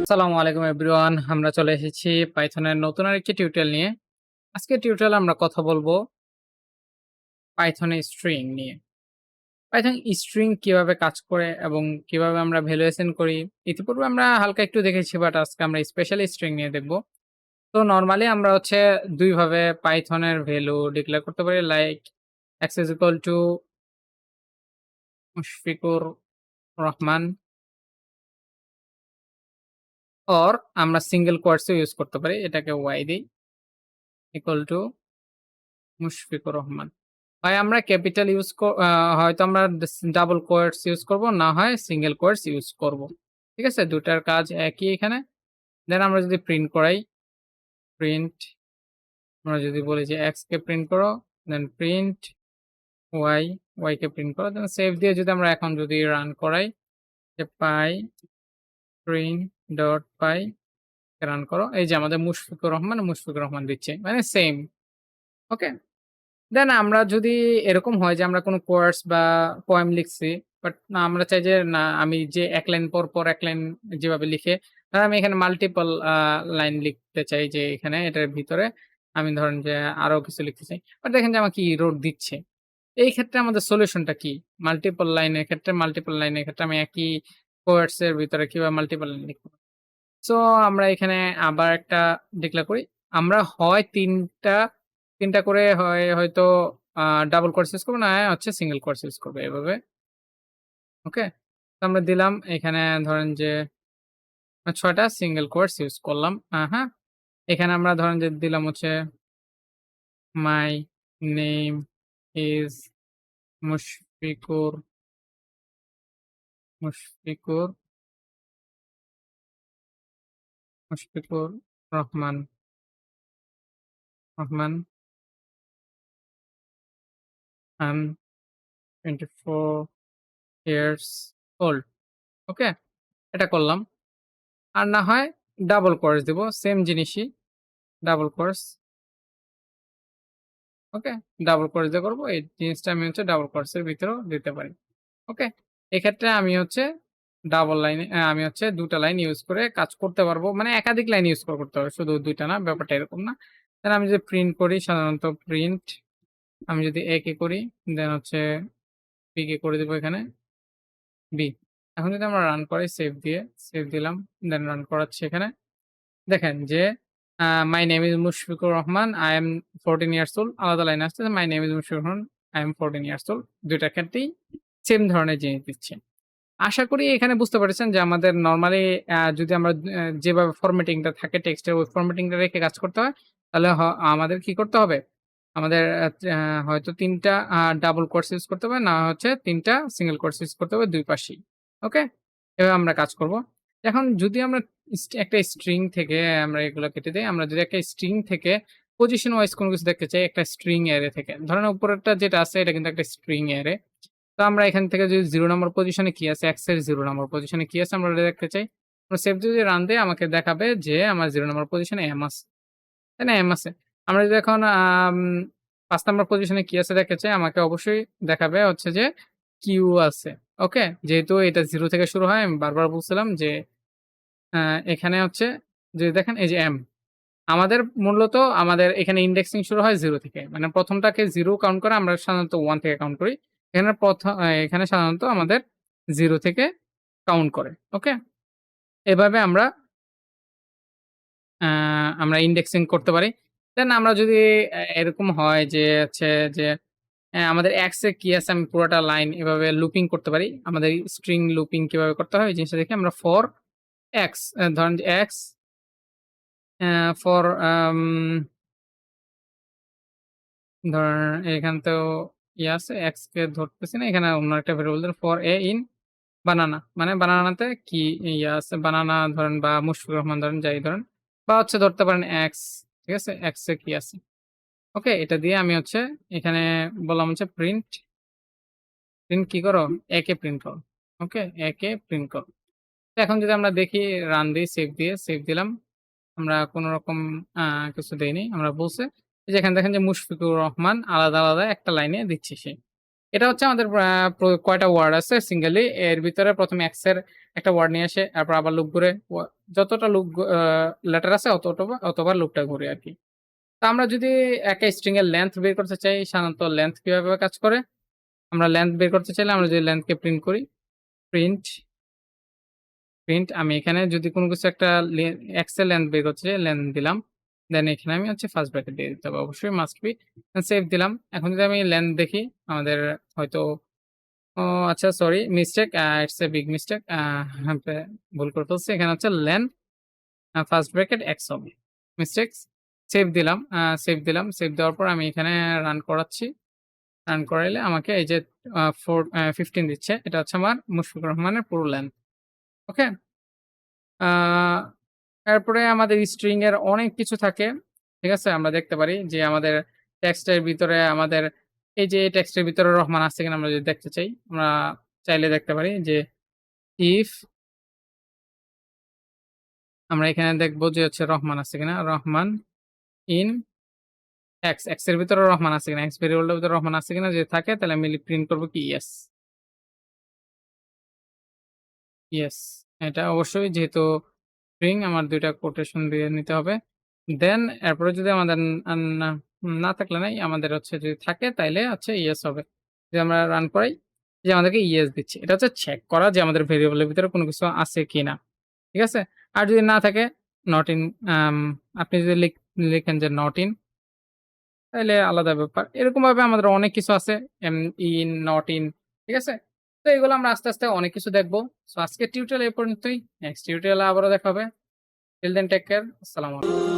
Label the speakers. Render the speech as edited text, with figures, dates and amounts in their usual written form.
Speaker 1: আসসালামু আলাইকুম এভরিওয়ান। আমরা চলে এসেছি পাইথনের নতুন আরেকটি টিউটোরিয়াল নিয়ে। আজকের টিউটোরিয়ালে আমরা কথা বলবো পাইথনে স্ট্রিং নিয়ে। পাইথন স্ট্রিং কিভাবে কাজ করে এবং কিভাবে আমরা ভ্যালু অ্যাসাইন করি। ইতিপূর্বে আমরা হালকা একটু দেখেছি বাট আজকে আমরা স্পেশালি স্ট্রিং নিয়ে দেখব। তো নরমালি আমরা হচ্ছে ২ ভাবে পাইথনের ভ্যালু ডিক্লেয়ার করতে পারি like x is equal to Mushfiqur Rahman or আমরা সিঙ্গেল কোটস ও ইউজ করতে পারি। এটাকে y দেই ইকুয়াল টু মুশফিকুর রহমান। হয় আমরা ক্যাপিটাল ইউজ হয়তো আমরা ডাবল কোটস ইউজ করব, না হয় সিঙ্গেল কোটস ইউজ করব। ঠিক আছে? দুটার কাজ একই এখানে। দেন আমরা যদি প্রিন্ট করাই, প্রিন্ট আমরা যদি বলি যে x কে প্রিন্ট করো, দেন প্রিন্ট y, y কে প্রিন্ট করো। দেন সেভ দিয়ে যদি আমরা এখন যদি রান করাই যে পাই প্রিন্ট ডট পাই রান করো। এই যে আমাদের মুশফিকুর রহমান দিচ্ছে। মানে সেম। ওকে? দেন আমরা যদি এরকম হয় যে আমরা কোনো কোর্স বা পোয়েম লিখছি, বাট না আমরা চাই যে না আমি যে ১ লাইন পর ১ লাইন যেভাবে লিখে ধরেন আমি এখানে মাল্টিপল লাইন লিখতে চাই যে এখানে এটার ভিতরে আমি ধরেন যে আরো কিছু লিখতে চাই। বাট দেখেন যে আমাকে এরর দিচ্ছে। এই ক্ষেত্রে আমাদের সলিউশনটা কি? মাল্টিপল লাইনের ক্ষেত্রে আমি একই কোয়েটস এর ভিতরে কিভাবে মাল্টিপল লাইন লিখব? সো আমরা এখানে আবার একটা ডিক্লেয়ার করি। আমরা হয় ৩ টা করে হয়তো আ ডাবল কোটস ইউজ করব, না হয় হচ্ছে সিঙ্গেল কোটস ইউজ করব এভাবে। ওকে? তো আমরা দিলাম এখানে ধরেন যে ৬ টা সিঙ্গেল কোটস ইউজ করলাম। হ্যাঁ? এখানে আমরা ধরেন যে দিলাম হচ্ছে my name is Mushfiqur Mushfiqur Mushfiqur Rahman Rahman. I am 24 years old. Okay? এটা করলাম। আর না হয় ডাবল কোটস দিব। সেম জিনিসই double quotes. Okay? Double quotes দিয়ে করব। এই জিনিসটা আমি হচ্ছে ডাবল কোটস এর ভিতরেও দিতে পারি। ওকে? এক্ষেত্রে আমি হচ্ছে ডাবল লাইনে আমি হচ্ছে ২ টা লাইন ইউজ করে কাজ করতে পারবো। মানে একাধিক লাইন ইউজ করতে হবে। শুধু ২ টা না, ব্যাপারটা এরকম না। দেন আমি যদি প্রিন্ট করি সাধারণত প্রিন্ট আমি যদি A কে করি, দেন হচ্ছে B কে করে দিব এখানে B। এখন যদি আমরা রান করি সেভ দিলাম। দেন রান করাচ্ছি এখানে। দেখেন যে মাই name is Mushfiqur Rahman. I M 14 years old. আলাদা লাইন আসতেছে মাই name is Mushfiqur Rahman. I M 14 years old. ২ টার ক্ষেত্রেই সেম ধরনের জিনিস দিচ্ছে। আশা করি এখানে বুঝতে পেরেছেন যে আমাদের নরমালি যদি আমরা যেভাবে ফরম্যাটিং টা থাকে টেক্সটের ওই ফরম্যাটিং টা রেখে কাজ করতে হয়, তাহলে আমাদের কি করতে হবে? আমাদের হয়তো ৩ টা ডাবল কোটস ইউজ করতে হবে, না হচ্ছে ৩ টা সিঙ্গেল কোটস ইউজ করতে হবে ২ পাশেই। ওকে? এভাবে আমরা কাজ করব। এখন যদি আমরা একটা স্ট্রিং থেকে আমরা এগুলো কেটে দেই। আমরা যদি একটা স্ট্রিং থেকে পজিশন ওয়াইজ কোনো কিছু দেখতে চাই একটা স্ট্রিং অ্যারে থেকে। ধরেন উপরেরটা যেটা আছে এটা কিন্তু একটা স্ট্রিং অ্যারে। তো আমরা এখান থেকে যদি 0 নম্বর পজিশনে কি আছে, x এর 0 নম্বর পজিশনে কি আছে আমরা ওটা দেখতে চাই। আমরা সেভ যদি রান দেই আমাকে দেখাবে যে আমার 0 নম্বর পজিশনে m আছে। তাই না? m আছে। আমরা যদি এখন ৫ নম্বর পজিশনে কি আছে দেখতে চাই আমাকে অবশ্যই দেখাবে হচ্ছে যে q আছে। ওকে? যেহেতু এটা 0 থেকে শুরু হয় আমি বারবার বলছিলাম যে আ এখানে হচ্ছে যদি দেখেন এই যে m আমাদের মূলত আমাদের এখানে ইনডেক্সিং শুরু হয় 0 থেকে। মানে ১ম টাকে 0 কাউন্ট করে আমরা সাধারণত ১ থেকে কাউন্ট করি। এখানে সাধারণত আমাদের 0 থেকে কাউন্ট করে। ওকে? এভাবে আ আমরা ইনডেক্সিং করতে পারি। দেন আমরা যদি এরকম হয় যে হচ্ছে যে আমাদের x এ কি আছে আমি পুরোটা লাইন এভাবে লুপিং করতে পারি। আমাদের স্ট্রিং লুপিং কিভাবে করতে হয় এই জিনিসটা দেখে আমরা ফর x ধরেন যে x ফর ধরেন এখানতেও আছে x কে ধরতেছি না। এখানে অন্য একটা variable then for a in banana. মানে বানানাতে কি আছে বানানা ধরেন বা মুশফিকুর রহমান ধরেন যাই ধরেন বা হচ্ছে ধরতে পারেন x, ঠিক আছে? x এ কি আছে? ওকে? এটা দিয়ে আমি হচ্ছে এখানে বললাম হচ্ছে প্রিন্ট কি করো? a কে প্রিন্ট করো। ওকে? a কে প্রিন্ট করো। তো এখন যদি আমরা দেখি রান দেই সেভ দিলাম। আমরা কোন রকম আ কিছু দেইনি। আমরা বলছে যে এখানে দেখেন যে মুশফিকুর রহমান আলাদা একটা লাইনে দিচ্ছে সে। এটা হচ্ছে আমাদের কয়টা ওয়ার্ড আছে সিঙ্গেলি এর ভিতরে ১ম এ এক্স এর একটা ওয়ার্ড নিয়ে আসে, তারপর আবার লুপ ঘুরে যতটা লুপ লেটার আছে অতবার লুপটা ঘুরে আরকি। তো আমরা যদি একটা স্ট্রিং এর লেংথ বের করতে চাই, সাধারণত লেংথ কিভাবে কাজ করে? আমরা লেংথ বের করতে চাইলে আমরা যদি লেংথ কে প্রিন্ট করি, প্রিন্ট, আমি এখানে যদি কোনো কিছু একটা এক্স এর লেংথ বের করতে চাই, লেংথ দিলাম। দেন এখানে আমি হচ্ছে ফার্স্ট ব্র্যাকেট দিয়ে দিতে হবে। অবশ্যই মাস্ট বি। সেভ দিলাম। এখন যদি আমি লেংথ দেখি, আমাদের হয়তো ও আচ্ছা sorry mistake it's a big mistake ভুল করে ফেলছি। এখানে হচ্ছে লেন ফার্স্ট ব্র্যাকেট এক্স হবে। মিস্টেকস। সেভ দিলাম, সেভ দেওয়ার পর আমি এখানে রান করাচ্ছি। রান করাইলে আমাকে এই যে 15 দিচ্ছে। এটা হচ্ছে আমার মুশফিকুর রহমানের পুরো লেন্থ। ওকে? আ এরপরে আমাদের স্ট্রিং এর অনেক কিছু থাকে। ঠিক আছে? আমরা দেখতে পারি যে আমাদের টেক্সটের ভিতরে আমাদের এই যে টেক্সটের ভিতরে রহমান আছে কিনা আমরা যদি দেখতে চাই, আমরা চাইলে দেখতে পারি যে ইফ আমরা এখানে দেখব যে হচ্ছে রহমান আছে কিনা। রহমান ইন এক্স এর ভিতরে রহমান আছে কিনা, এক্স ভেরিয়েবলটার ভিতরে রহমান আছে কিনা, যদি থাকে তাহলে আমি প্রিন্ট করব কি ইয়েস। ইয়েস। এটা অবশ্যই যেহেতু স্ট্রিং আমার ২ টা কোটেশন দিয়ে নিতে হবে। দেন এরপরে যদি আমাদের না না থাকলে নাই, আমাদের হচ্ছে যদি থাকে তাইলে হচ্ছে ইয়েস হবে। যদি আমরা রান করাই যে আমাদেরকে ইয়েস দিচ্ছে। এটা হচ্ছে চেক করা যে আমাদের ভেরিয়েবলের ভিতরে কোনো কিছু আছে কিনা। ঠিক আছে? আর যদি না থাকে নট ইন আম আপনি যদি লিখেন যে নট ইন তাইলে আলাদা ব্যাপার। এরকমভাবে আমাদের অনেক কিছু আছে। ইন, নট ইন, ঠিক আছে? তো এগুলো আমরা আস্তে, আস্তে অনেক কিছু দেখব। সো আজকের টিউটোরিয়াল এই পর্যন্তই। নেক্সট টিউটোরিয়ালে আবারও দেখা হবে। Till then take care. আসসালামু আলাইকুম।